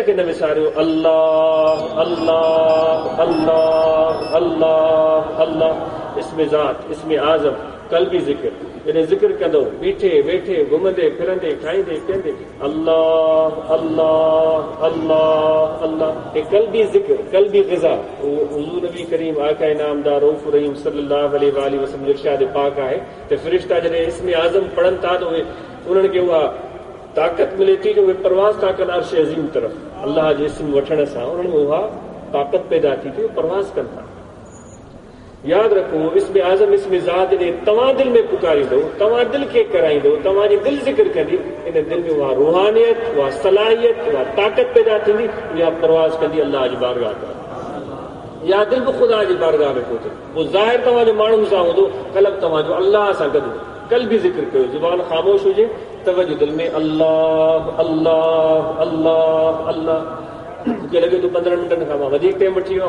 کے نہ وساریو اللہ اللہ اللہ اللہ اللہ اسم ذات اسم اعظم قلبی ذکر یعنی ذکر کندو بیٹھے بیٹھے گھومندے پھرندے کھائندے پیندے اللہ اللہ اللہ اللہ یہ قلبی ذکر قلبی غذا حضور نبی کریم آقا انعامدار رؤوف رحیم صلی اللہ علیہ وآلہ وسلم ارشاد پاک ہے تے فرشتہ جڑے اسم اعظم پڑھن تا تو انہن کے وہ طاقت ملے تھی جو پرواز تا کن عرش عظیم طرف اللہ جے اسم وٹھن سان انہن میں وہ طاقت پیدا تھی کہ پرواز کن تھا. یاد رکھو اسم اعظم اسم ذات نے تمام دل میں پکاری دو تمام دل کے کرائی دو تمام دل ذکر کری ان دل میں وہ روحانیت وہ صلاحیت وہ طاقت پیدا تھی یا پرواز کری اللہ کی بارگاہ کا یا دل کو خدا کی بارگاہ میں پہنچے وہ ظاہر تمام جو مانو سا ہو قلب تمام جو اللہ سا گدو کل بھی ذکر کرو زبان خاموش ہو جائے توجہ دل میں اللہ اللہ اللہ اللہ کہ لگے تو 15 منٹ کھا ودیک ٹائم وٹھی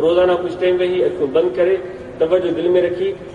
روزانہ کچھ ٹائم وہی اکھوں بند کرے توجہ دل میں رکھی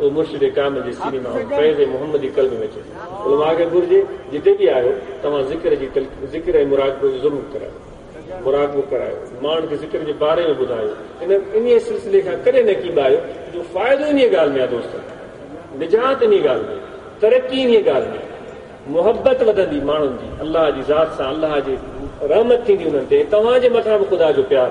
وہ مرشد کامل جی سینے میں فیض محمدی قلب میں چے علماء کے گرجے جتے بھی آیو تمام ذکر مراقبو ضرور کرایو مراقبو کرایو مان کے ذکر کے بارے میں بدھایو ان سلسلے کا کرے نہ کی بایو جو فائدو انہی گال میں دوست نجات انہی گال میں ترقی ان گال میں محبت ودندی مانن جی اللہ جی ذات سے اللہ جی رحمت تھی انہن تے تمام جے مٿاں خدا جو پیار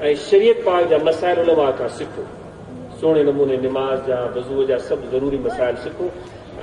اے شریعت پاک جا مسائل علماء کا سکھو سونے نمونے نماز جا وضو جا سب ضروری مسائل سکھو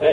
اے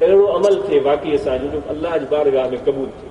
اہڑو عمل تھے واقعی اسان جو اللہ جی بارگاہ میں قبول تھے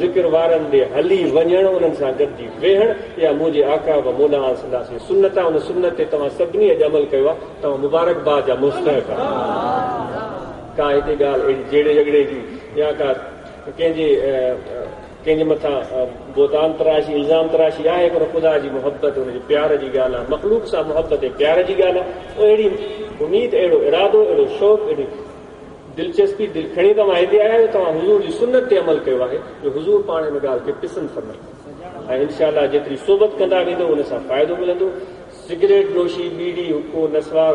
ذکر وارن دے ہلی ونجن انہن سان گڈجی ویہن یا مجھے آقا و مولا صلی اللہ علیہ وسلم سنت ان سنت تمام سبنی عمل کیا تمام مبارک باد جا مستحق کا ہتے گال جڑے جگڑے جی یا کا کنجے متھا بوتان تراشی الزام تراشی ہے کہ خدا جی محبت ان پیار جی گالا مخلوق سا محبت پیار جی گالا ایڑی امید ایڑو ارادو ایڑو شوق ایڑی دلچسپی دل کھڑی تمام ہتے آیا تو حضور کی سنت تے عمل کیا ہے جو حضور پانے میں گال کے پسند فرمائے انشاءاللہ جتری صحبت کندا ویندو ان سان فائدو ملندو سگریٹ نوشی بیڑی حکو نسوار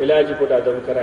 علاج پوٹا دم کرا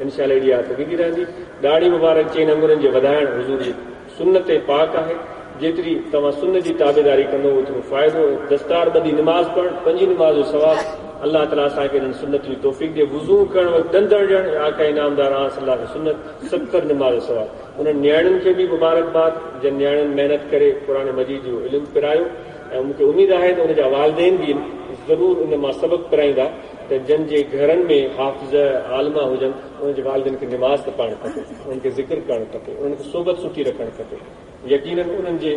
انشاءاللہ ایڑی عادت ویندی رہندی داڑھی مبارک چین انگورن جو ودائن حضور کی سنت پاک ہے جتری تمام سنت کی تابعداری کندو اترو فائدو دستار بدی نماز پڑھ پنجی نماز و ثواب اللہ تعالیٰ سا کے سنت کی توفیق دے وضو کرن وقت دندر جن آقا انعامدار صلی اللہ علیہ سنت 70 نماز و ثواب انہن نیاڑن کے بھی مبارکباد جن نیاڑن محنت کرے قرآن مجید جو علم پرایو مجھے امید ہے تو ان جا والدین بھی ضرور ان میں سبق پرائیندا جن کے گھرن میں حافظ عالمہ ہوجن ان کے والدین کی نماز تے پڑھن کھپے ان کے ذکر کرن کھپے ان کی صحبت سٹھی رکھن کھپے یقیناً انہن جے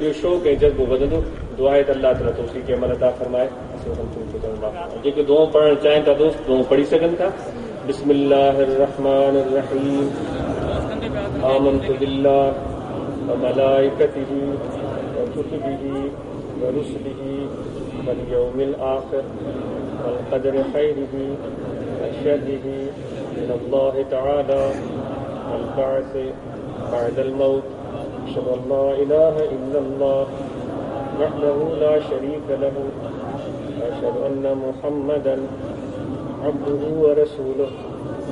یہ شوق ہے جذبو ودندو دعا ہے اللہ تعالیٰ توفیق عمل عطا فرمائے جے دعا پڑھنا چاہیں تا دوست دعا پڑھی سکن تھا بسم اللہ الرحمن الرحیم آمنت باللہ وملائکتہ وكتبه ورسله واليوم الآخر والقدر خيره وشره من الله تعالى والبعث بعد الموت أشهد أن لا إله إلا الله وحده لا شريك له وأشهد أن محمدا عبده ورسوله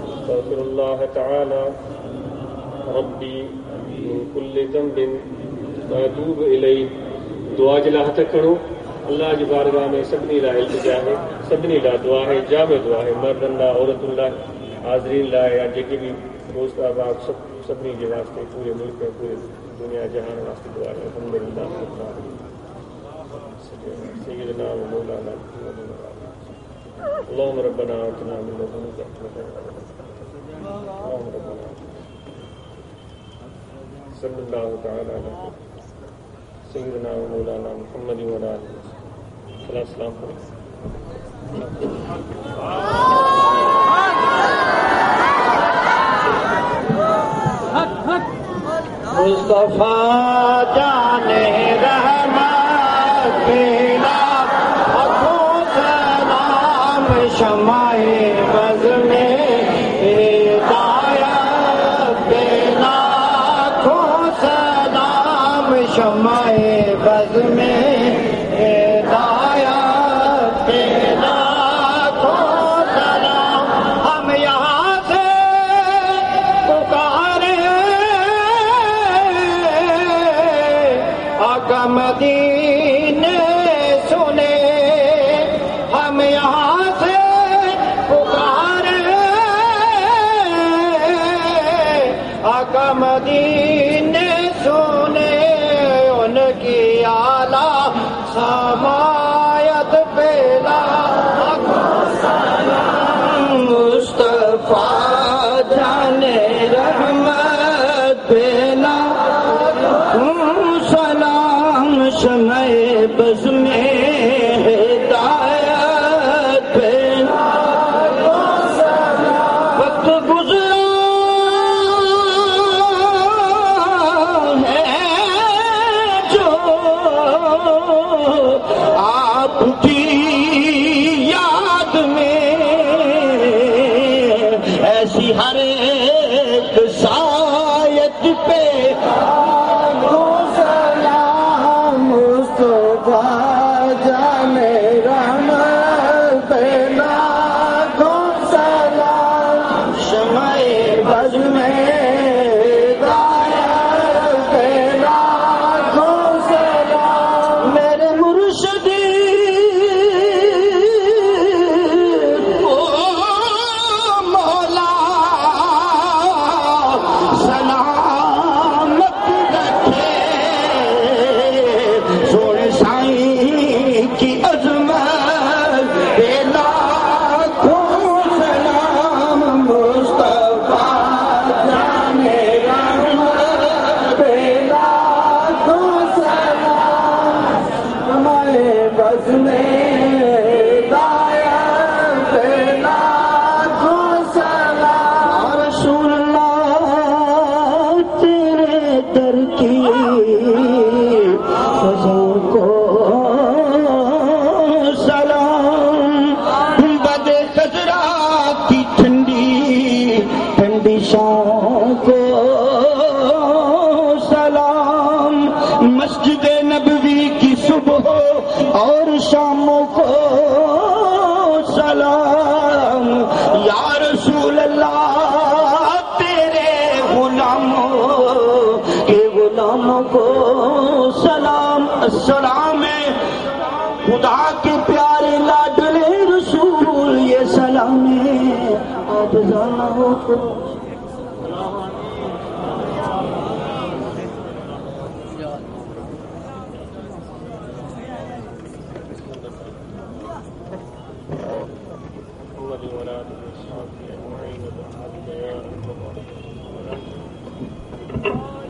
استغفر الله تعالى ربي من كل ذنب وأتوب إليه دعا جلا ہتھ کھڑو اللہ جی بارگاہ میں سبنی لا التجا ہے سبنی لا دعا ہے جامع دعا ہے مردن لا عورتن لا حاضرین لا یا جے بھی دوست احباب سبنی کے واسطے پورے ملک میں پورے دنیا جہان واسطے دعا ہے الحمدللہ سیدنا و مولانا اللهم ربنا آتنا من لدنك رحمة اللهم ربنا صلی اللہ تعالی علیہ سیدنا و مولانا محمد و علیہ السلام مصطفیٰ جان رحمت پیلا لاکھوں سلام شمع بز میں ہدایت پیلا لاکھوں سلام شمع بز میں ہدایت پیلا لاکھوں سلام ہم یہاں سے آقا مدینے سنے ہم یہاں سے پکارے آقا مدینے سنے ان کی اعلیٰ سمایت پیلا مصطفیٰ جان رحمت پیلا سلام شمع بز میں ہدایت پیلا وقت گزرا ہے جو آپ کی یاد میں ایسی ہر ایک سایت پہ جان رحمت پیلا لاکھوں سلام شمع بز میں ہدایت پیلا لاکھوں سلام میرے مرشدی او مولا سلامت رکھے سونے سائیں کی عظمت پیلا لاکھوں سلام مصطفیٰ جان رحمت پیلا لاکھوں سلام ہمارے بز میں ہدایت پیلا لاکھوں سلام رسول اللہ تیرے در کی فضا کو سلام بد خضرا کی ٹھنڈی ٹھنڈی شام کو سلام مسجد نبوی کی صبح اور شاموں کو سلام یا رسول اللہ تیرے غلاموں کے غلاموں کو سلام السلام خدا کے پیارے لاڈلے رسول یہ سلام ہے آپ جانا ہو تو محمد وعلى آله وصحبه أجمعين.